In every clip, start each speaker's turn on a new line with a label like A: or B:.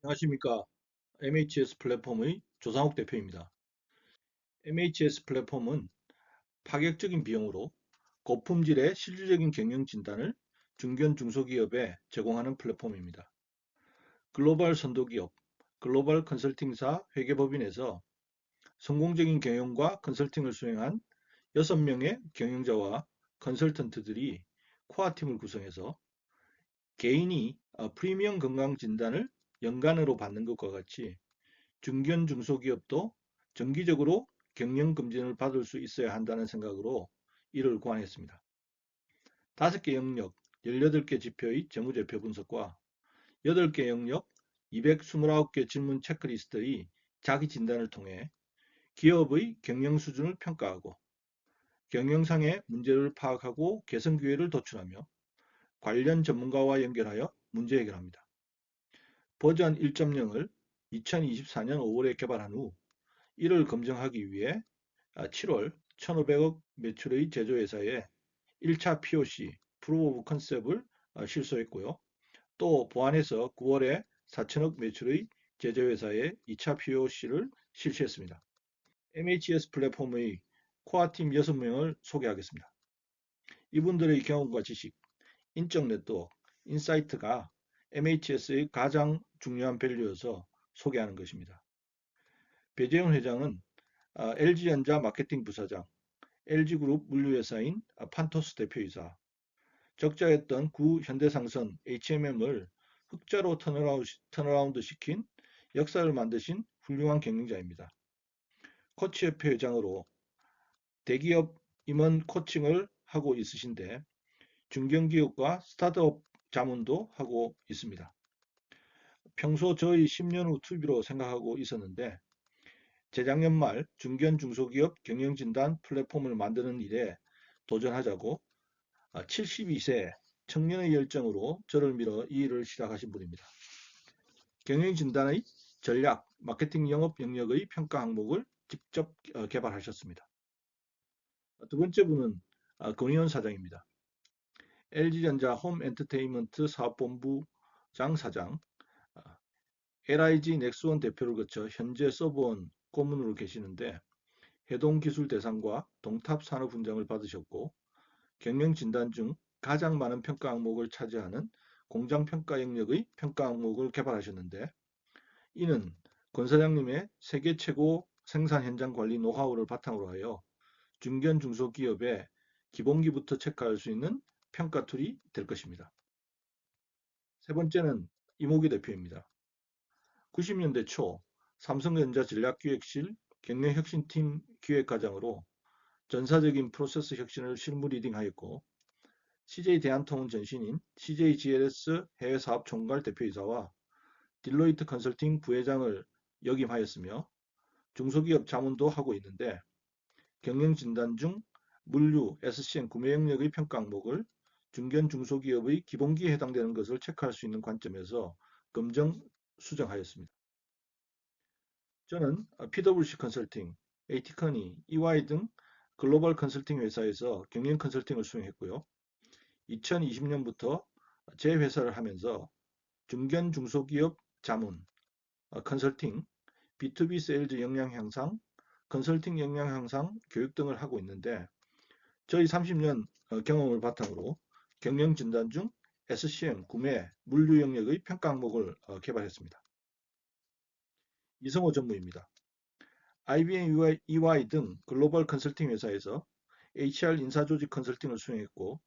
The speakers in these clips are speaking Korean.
A: 안녕하십니까. MHS 플랫폼의 조상욱 대표입니다. MHS 플랫폼은 파격적인 비용으로 고품질의 실질적인 경영 진단을 중견 중소기업에 제공하는 플랫폼입니다. 글로벌 선도기업, 글로벌 컨설팅사 회계법인에서 성공적인 경영과 컨설팅을 수행한 6명의 경영자와 컨설턴트들이 코어팀을 구성해서 개인이 프리미엄 건강 진단을 연간으로 받는 것과 같이 중견 중소기업도 정기적으로 경영 검진을 받을 수 있어야 한다는 생각으로 이를 고안했습니다. 5개 영역, 18개 지표의 재무제표 분석과 8개 영역, 229개 질문 체크리스트의 자기 진단을 통해 기업의 경영 수준을 평가하고 경영상의 문제를 파악하고 개선 기회를 도출하며 관련 전문가와 연결하여 문제 해결합니다. 버전 1.0을 2024년 5월에 개발한 후 이를 검증하기 위해 7월 1,500억 매출의 제조회사에 1차 POC, Proof of Concept을 실소했고요. 또 보안해서 9월에 4천억 매출의 제조회사에 2차 POC를 실시했습니다. MHS 플랫폼의 코어팀 6명을 소개하겠습니다. 이분들의 경험과 지식, 인적 네트워크, 인사이트가 MHS의 가장 중요한 밸류여서 소개하는 것입니다. 배재훈 회장은 LG전자 마케팅 부사장, LG그룹 물류회사인 판토스 대표이사, 적자였던 구 현대상선 HMM을 흑자로 턴어라운드 시킨 역사를 만드신 훌륭한 경영자입니다. 코치협회 회장으로 대기업 임원 코칭을 하고 있으신데 중견기업과 스타트업 자문도 하고 있습니다. 평소 저희 10년 후 투비로 생각하고 있었는데 재작년 말 중견 중소기업 경영진단 플랫폼을 만드는 일에 도전하자고 72세 청년의 열정으로 저를 밀어 이 일을 시작하신 분입니다. 경영진단의 전략, 마케팅 영업 영역의 평가 항목을 직접 개발하셨습니다. 두 번째 분은 권희원 사장입니다. LG전자 홈엔터테인먼트 사업본부장 사장, LIG 넥스원 대표를 거쳐 현재 서브원 고문으로 계시는데 해동기술대상과 동탑산업훈장을 받으셨고 경영진단 중 가장 많은 평가 항목을 차지하는 공장평가 영역의 평가 항목을 개발하셨는데 이는 권 사장님의 세계 최고 생산 현장 관리 노하우를 바탕으로 하여 중견 중소기업의 기본기부터 체크할 수 있는 평가 툴이 될 것입니다. 세 번째는 이모기 대표입니다. 90년대 초 삼성전자 전략기획실 경영혁신팀 기획과장으로 전사적인 프로세스 혁신을 실무 리딩하였고 CJ 대한통운 전신인 CJGLS 해외사업 총괄 대표이사와 딜로이트 컨설팅 부회장을 역임하였으며 중소기업 자문도 하고 있는데 경영진단 중 물류, SCM 구매 영역의 평가 항목을 중견 중소기업의 기본기에 해당되는 것을 체크할 수 있는 관점에서 검정 수정하였습니다. 저는 PwC 컨설팅, AT커니, EY 등 글로벌 컨설팅 회사에서 경영 컨설팅을 수행했고요. 2020년부터 제 회사를 하면서 중견 중소기업 자문, 컨설팅, B2B 세일즈 역량 향상, 컨설팅 역량 향상, 교육 등을 하고 있는데 저희 30년 경험을 바탕으로 경영 진단 중 SCM, 구매, 물류 영역의 평가 항목을 개발했습니다. 이성호 전무입니다. IBM, EY 등 글로벌 컨설팅 회사에서 HR 인사조직 컨설팅을 수행했고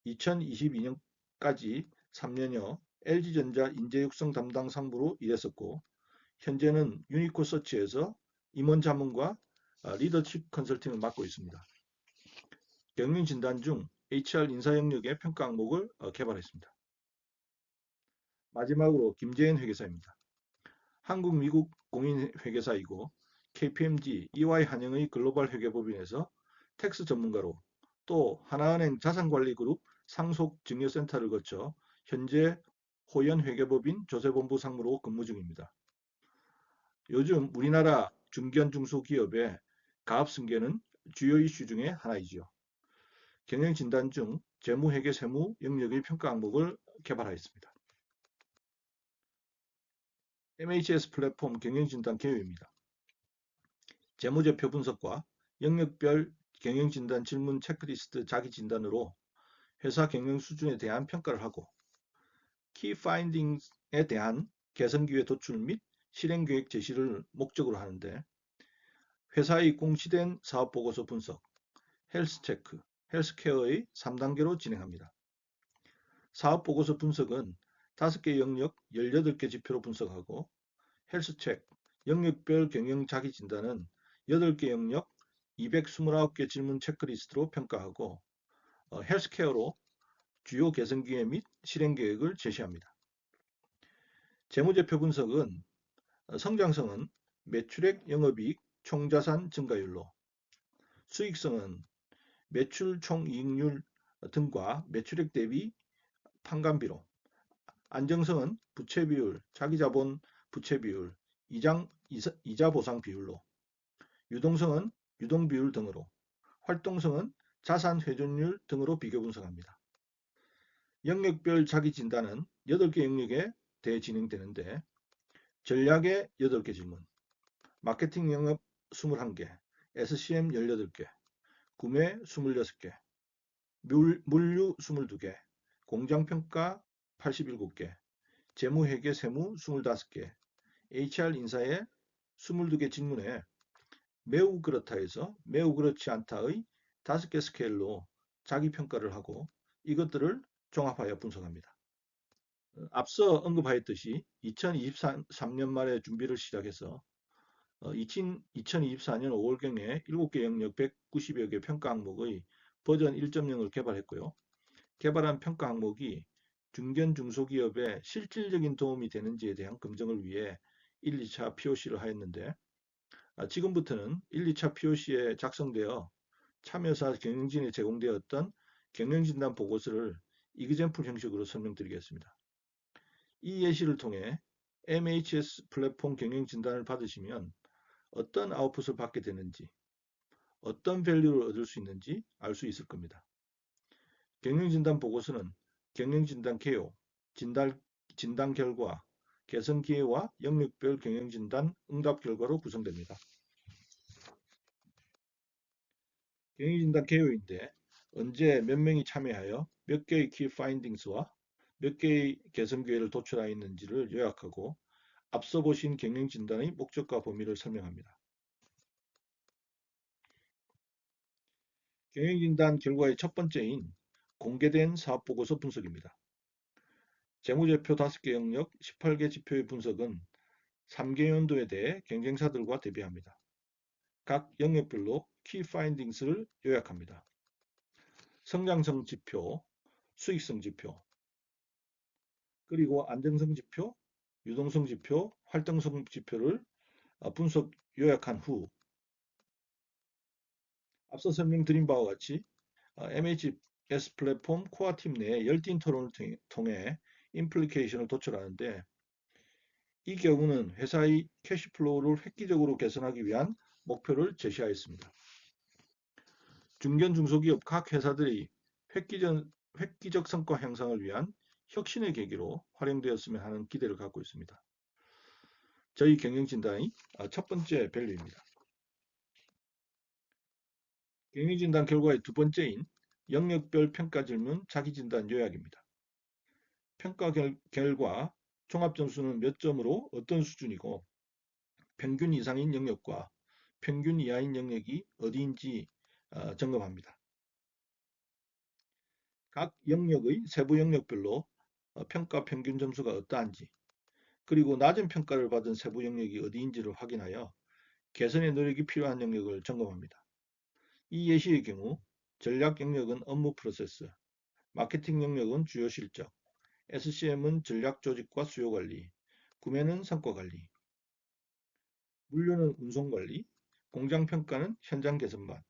A: 2022년까지 3년여 LG전자 인재육성 담당 상무로 일했었고 현재는 유니코 서치에서 임원 자문과 리더십 컨설팅을 맡고 있습니다. 경영 진단 중 HR 인사 영역의 평가 항목을 개발했습니다. 마지막으로 김재현 회계사입니다. 한국 미국 공인 회계사이고 KPMG, EY 한영의 글로벌 회계법인에서 텍스 전문가로 또 하나은행 자산관리그룹 상속증여센터를 거쳐 현재 호연회계법인 조세본부 상무로 근무 중입니다. 요즘 우리나라 중견 중소기업의 가압승계는 주요 이슈 중에 하나이지요. 경영진단 중 재무회계 세무 영역의 평가 항목을 개발하였습니다. MHS 플랫폼 경영진단 개요입니다. 재무제표 분석과 영역별 경영진단 질문 체크리스트 자기진단으로 회사 경영 수준에 대한 평가를 하고 키 파인딩에 대한 개선 기회 도출 및 실행 계획 제시를 목적으로 하는데 회사의 공시된 사업보고서 분석, 헬스체크, 헬스케어의 3단계로 진행합니다. 사업보고서 분석은 5개 영역 18개 지표로 분석하고 헬스체크, 영역별 경영 자기진단은 8개 영역 229개 질문 체크리스트로 평가하고 헬스케어로 주요 개선 기회 및 실행 계획을 제시합니다. 재무제표 분석은 성장성은 매출액, 영업이익, 총자산 증가율로, 수익성은 매출 총이익률 등과 매출액 대비 판관비로, 안정성은 부채 비율, 자기자본 부채 비율, 이자 보상 비율로, 유동성은 유동 비율 등으로, 활동성은 자산 회전율 등으로 비교 분석합니다. 영역별 자기 진단은 8개 영역에 대해 진행되는데 전략의 8개 질문, 마케팅 영업 21개, SCM 18개, 구매 26개, 물류 22개, 공장평가 87개, 재무회계 세무 25개, HR 인사의 22개 질문에 매우 그렇다에서 매우 그렇지 않다의 5개 스케일로 자기평가를 하고 이것들을 종합하여 분석합니다. 앞서 언급하였듯이 2023년 말에 준비를 시작해서 2024년 5월경에 7개 영역 190여 개 평가 항목의 버전 1.0을 개발했고요. 개발한 평가 항목이 중견 중소기업에 실질적인 도움이 되는지에 대한 검증을 위해 1, 2차 POC를 하였는데 지금부터는 1, 2차 POC에 작성되어 참여사 경영진에 제공되었던 경영진단 보고서를 이그젠플 형식으로 설명드리겠습니다. 이 예시를 통해 MHS 플랫폼 경영진단을 받으시면 어떤 아웃풋을 받게 되는지, 어떤 밸류를 얻을 수 있는지 알 수 있을 겁니다. 경영진단 보고서는 경영진단 개요, 진단 결과, 개선 기회와 영역별 경영진단 응답 결과로 구성됩니다. 경영진단 개요인데 언제 몇 명이 참여하여 몇 개의 키 파인딩스와 몇 개의 개선 기회를 도출하였는지를 요약하고 앞서 보신 경영진단의 목적과 범위를 설명합니다. 경영진단 결과의 첫 번째인 공개된 사업보고서 분석입니다. 재무제표 5개 영역 18개 지표의 분석은 3개 연도에 대해 경쟁사들과 대비합니다. 각 영역별로 키 파인딩스를 요약합니다. 성장성 지표, 수익성 지표, 그리고 안정성 지표, 유동성 지표, 활동성 지표를 분석 요약한 후 앞서 설명드린 바와 같이 MHS 플랫폼 코어팀 내 열띤 토론을 통해 임플리케이션을 도출하는데 이 경우는 회사의 캐시플로우를 획기적으로 개선하기 위한 목표를 제시하였습니다. 중견 중소기업 각 회사들이 획기적 성과 향상을 위한 혁신의 계기로 활용되었으면 하는 기대를 갖고 있습니다. 저희 경영진단의 첫 번째 밸류입니다. 경영진단 결과의 두 번째인 영역별 평가 질문 자기진단 요약입니다. 평가 결과 종합점수는 몇 점으로 어떤 수준이고 평균 이상인 영역과 평균 이하인 영역이 어디인지 점검합니다. 각 영역의 세부 영역별로 평가 평균 점수가 어떠한지 그리고 낮은 평가를 받은 세부 영역이 어디인지를 확인하여 개선의 노력이 필요한 영역을 점검합니다. 이 예시의 경우 전략 영역은 업무 프로세스, 마케팅 영역은 주요 실적, SCM은 전략 조직과 수요 관리, 구매는 성과 관리, 물류는 운송 관리, 공장 평가는 현장 개선반,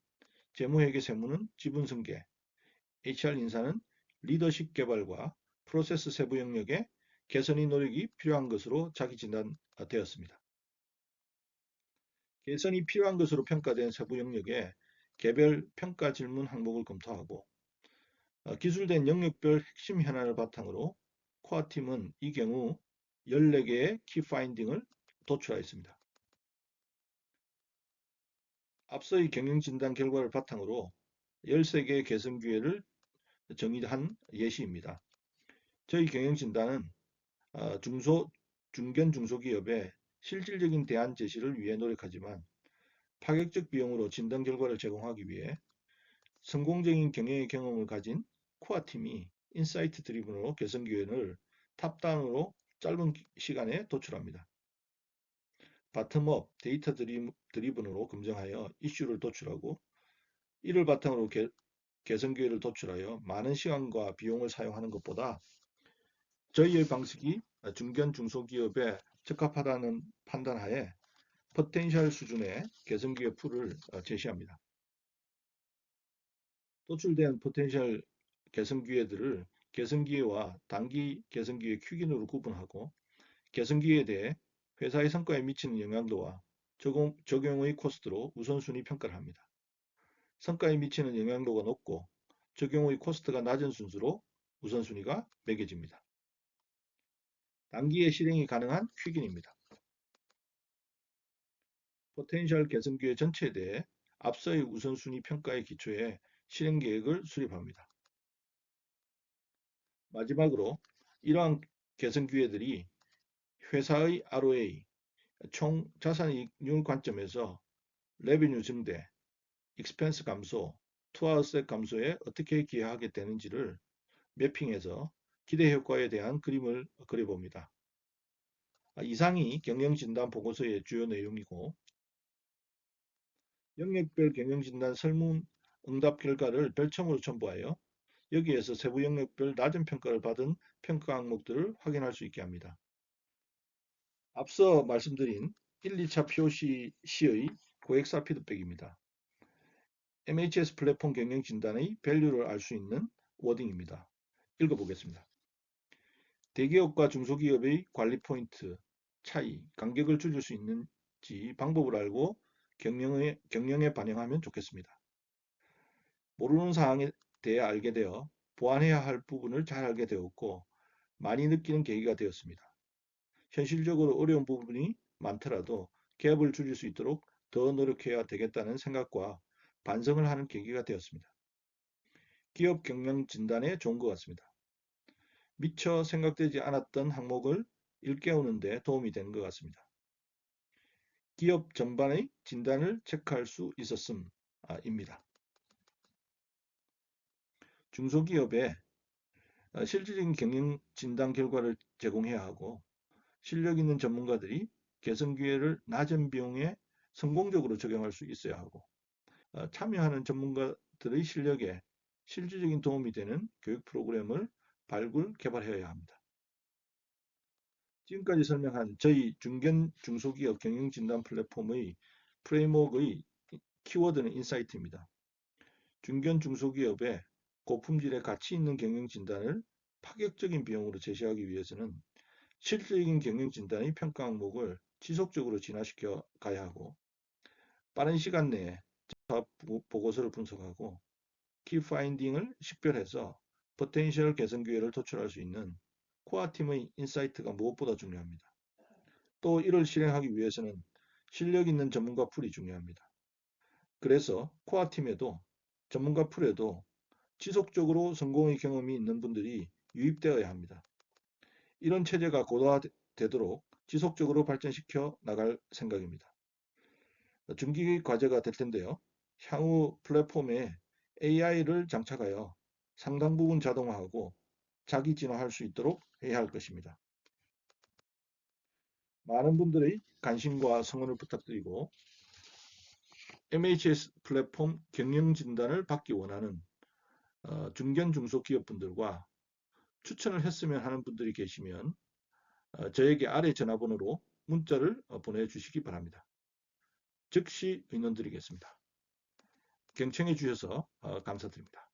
A: 재무회계 세무는 지분 승계, HR 인사는 리더십 개발과 프로세스 세부 영역에 개선의 노력이 필요한 것으로 자기 진단되었습니다. 개선이 필요한 것으로 평가된 세부 영역에 개별 평가 질문 항목을 검토하고 기술된 영역별 핵심 현안을 바탕으로 코어팀은 이 경우 14개의 키 파인딩을 도출하였습니다. 앞서의 경영진단 결과를 바탕으로 13개의 개선 기회를 정의한 예시입니다. 저희 경영진단은 중견 중소기업의 실질적인 대안 제시를 위해 노력하지만 파격적 비용으로 진단 결과를 제공하기 위해 성공적인 경영의 경험을 가진 코어팀이 인사이트 드리븐으로 개선 기회를 탑다운으로 짧은 시간에 도출합니다. 바텀업 데이터 드리븐으로 검증하여 이슈를 도출하고 이를 바탕으로 개선 기회를 도출하여 많은 시간과 비용을 사용하는 것보다 저희의 방식이 중견 중소기업에 적합하다는 판단하에 포텐셜 수준의 개선 기회 풀을 제시합니다. 도출된 포텐셜 개선 기회들을 개선 기회와 단기 개선 기회 큐긴으로 구분하고 개선 기회에 대해 회사의 성과에 미치는 영향도와 적용의 코스트로 우선순위 평가를 합니다. 성과에 미치는 영향도가 높고 적용의 코스트가 낮은 순서로 우선순위가 매겨집니다. 단기에 실행이 가능한 큐긴입니다. 포텐셜 개선 기회 전체에 대해 앞서의 우선순위 평가에 기초해 실행 계획을 수립합니다. 마지막으로 이러한 개선 기회들이 회사의 ROA, 총 자산이익률 관점에서 레비뉴 증대, 익스펜스 감소, 투아웃셋 감소에 어떻게 기여하게 되는지를 매핑해서 기대 효과에 대한 그림을 그려봅니다. 이상이 경영진단 보고서의 주요 내용이고 영역별 경영진단 설문 응답 결과를 별첨으로 첨부하여 여기에서 세부 영역별 낮은 평가를 받은 평가 항목들을 확인할 수 있게 합니다. 앞서 말씀드린 1, 2차 POC의 고액사 피드백입니다. MHS 플랫폼 경영진단의 밸류를 알 수 있는 워딩입니다. 읽어보겠습니다. 대기업과 중소기업의 관리 포인트, 차이, 간격을 줄일 수 있는지 방법을 알고 경영에 반영하면 좋겠습니다. 모르는 사항에 대해 알게 되어 보완해야 할 부분을 잘 알게 되었고 많이 느끼는 계기가 되었습니다. 현실적으로 어려운 부분이 많더라도 갭을 줄일 수 있도록 더 노력해야 되겠다는 생각과 반성을 하는 계기가 되었습니다. 기업 경영 진단에 좋은 것 같습니다. 미처 생각되지 않았던 항목을 일깨우는 데 도움이 되는 것 같습니다. 기업 전반의 진단을 체크할 수 있었음입니다. 중소기업에 실질적인 경영 진단 결과를 제공해야 하고 실력 있는 전문가들이 개선 기회를 낮은 비용에 성공적으로 적용할 수 있어야 하고 참여하는 전문가들의 실력에 실질적인 도움이 되는 교육 프로그램을 발굴, 개발해야 합니다. 지금까지 설명한 저희 중소기업 경영진단 플랫폼의 프레임워크의 키워드는 인사이트입니다. 중견 중소기업의 고품질의 가치 있는 경영진단을 파격적인 비용으로 제시하기 위해서는 실질적인 경영진단의 평가 항목을 지속적으로 진화시켜 가야 하고 빠른 시간 내에 보고서를 분석하고 키 파인딩을 식별해서 포텐셜 개선 기회를 도출할 수 있는 코어팀의 인사이트가 무엇보다 중요합니다. 또 이를 실행하기 위해서는 실력 있는 전문가 풀이 중요합니다. 그래서 코어팀에도 전문가 풀에도 지속적으로 성공의 경험이 있는 분들이 유입되어야 합니다. 이런 체제가 고도화되도록 지속적으로 발전시켜 나갈 생각입니다. 중기 과제가 될 텐데요. 향후 플랫폼에 AI를 장착하여 상당 부분 자동화하고 자기 진화할 수 있도록 해야 할 것입니다. 많은 분들의 관심과 성원을 부탁드리고 MHS 플랫폼 경영 진단을 받기 원하는 중견 중소기업분들과 추천을 했으면 하는 분들이 계시면 저에게 아래 전화번호로 문자를 보내주시기 바랍니다. 즉시 의논드리겠습니다. 경청해 주셔서 감사드립니다.